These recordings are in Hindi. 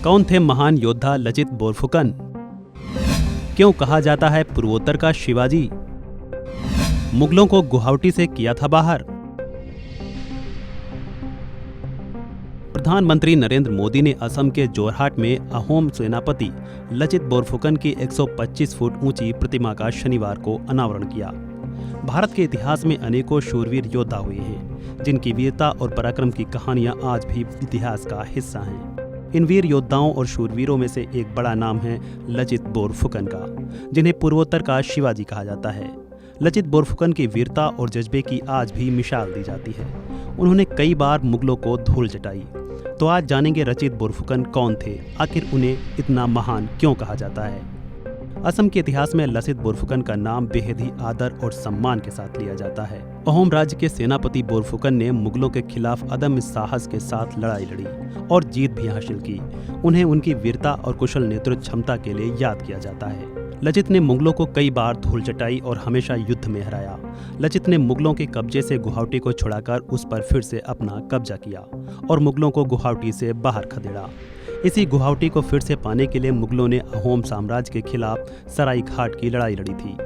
कौन थे महान योद्धा लचित बोरफुकन? क्यों कहा जाता है पूर्वोत्तर का शिवाजी? मुगलों को गुवाहाटी से किया था बाहर। प्रधानमंत्री नरेंद्र मोदी ने असम के जोरहाट में अहोम सेनापति लचित बोरफुकन की 125 फुट ऊंची प्रतिमा का शनिवार को अनावरण किया। भारत के इतिहास में अनेकों शूरवीर योद्धा हुए हैं, जिनकी वीरता और पराक्रम की कहानियां आज भी इतिहास का हिस्सा हैं। इन वीर योद्धाओं और शूरवीरों में से एक बड़ा नाम है लचित बोरफुकन का, जिन्हें पूर्वोत्तर का शिवाजी कहा जाता है। लचित बोरफुकन की वीरता और जज्बे की आज भी मिसाल दी जाती है। उन्होंने कई बार मुगलों को धूल चटाई। तो आज जानेंगे लचित बोरफुकन कौन थे, आखिर उन्हें इतना महान क्यों कहा जाता है। असम के इतिहास में लचित बोरफुकन का नाम बेहद ही आदर और सम्मान के साथ लिया जाता है। अहोम राज्य के सेनापति बोरफुकन ने मुगलों के खिलाफ अदम्य साहस के साथ लड़ाई लड़ी और जीत भी हासिल की। उन्हें उनकी वीरता और कुशल नेतृत्व क्षमता के लिए याद किया जाता है। लचित ने मुगलों को कई बार धूल चटाई और हमेशा युद्ध में हराया। लचित ने मुगलों के कब्जे से गुवाहाटी को छुड़ाकर उस पर फिर से अपना कब्जा किया और मुगलों को गुवाहाटी से बाहर खदेड़ा। इसी गुवाहाटी को फिर से पाने के लिए मुगलों ने अहोम साम्राज्य के खिलाफ सराय घाट की लड़ाई लड़ी थी।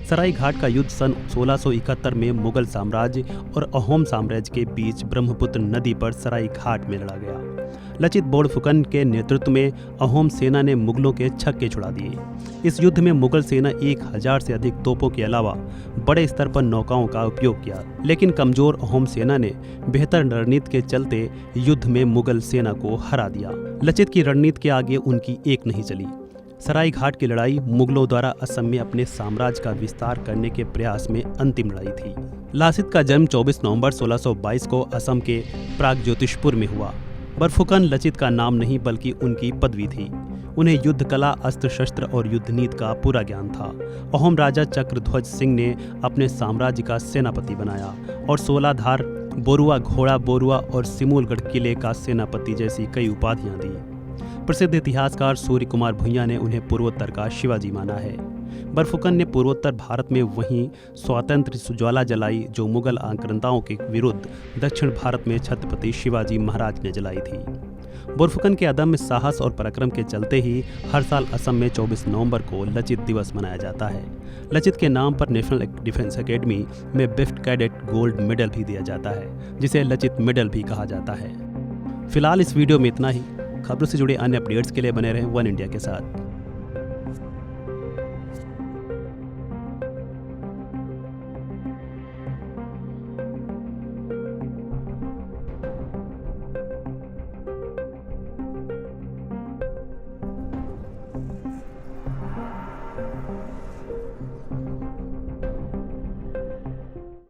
सराय घाट का युद्ध सन 1671 में मुगल साम्राज्य और अहोम साम्राज्य के बीच ब्रह्मपुत्र नदी पर सराय घाट में लड़ा गया। लचित बोरफुकन के नेतृत्व में अहोम सेना ने मुगलों के छक्के छुड़ा दिए। इस युद्ध में मुगल सेना 1000 से अधिक तोपों के अलावा बड़े स्तर पर नौकाओं का उपयोग किया, लेकिन कमजोर अहोम सेना ने बेहतर रणनीति के चलते युद्ध में मुगल सेना को हरा दिया। लचित की रणनीति के आगे उनकी एक नहीं चली। सराय घाट की लड़ाई मुगलों द्वारा असम में अपने साम्राज्य का विस्तार करने के प्रयास में अंतिम लड़ाई थी। लचित का जन्म 24 नवंबर 1622 को असम के प्रागज्योतिषपुर में हुआ। बोरफुकन लचित का नाम नहीं बल्कि उनकी पदवी थी। उन्हें युद्ध कला, अस्त्र शस्त्र और युद्ध नीति का पूरा ज्ञान था। अहोम राजा चक्रध्वज सिंह ने अपने साम्राज्य का सेनापति बनाया और 16 धार, बोरुआ घोड़ा बोरुआ और सिमूलगढ़ किले का सेनापति जैसी कई उपाधियां दी। प्रसिद्ध इतिहासकार सूर्य कुमार भुइयां ने उन्हें पूर्वोत्तर का शिवाजी माना है। बोरफुकन ने पूर्वोत्तर भारत में वहीं स्वातंत्र्य ज्वाला जलाई जो मुगल आक्रांताओं के विरुद्ध दक्षिण भारत में छत्रपति शिवाजी महाराज ने जलाई थी। बोरफुकन के अदम्य साहस और पराक्रम के चलते ही हर साल असम में 24 नवंबर को लचित दिवस मनाया जाता है। लचित के नाम पर नेशनल डिफेंस एकेडमी में बेस्ट कैडेट गोल्ड मेडल भी दिया जाता है, जिसे लचित मेडल भी कहा जाता है। फिलहाल इस वीडियो में इतना ही। खबरों से जुड़े अन्य अपडेट्स के लिए बने रहें वन इंडिया के साथ।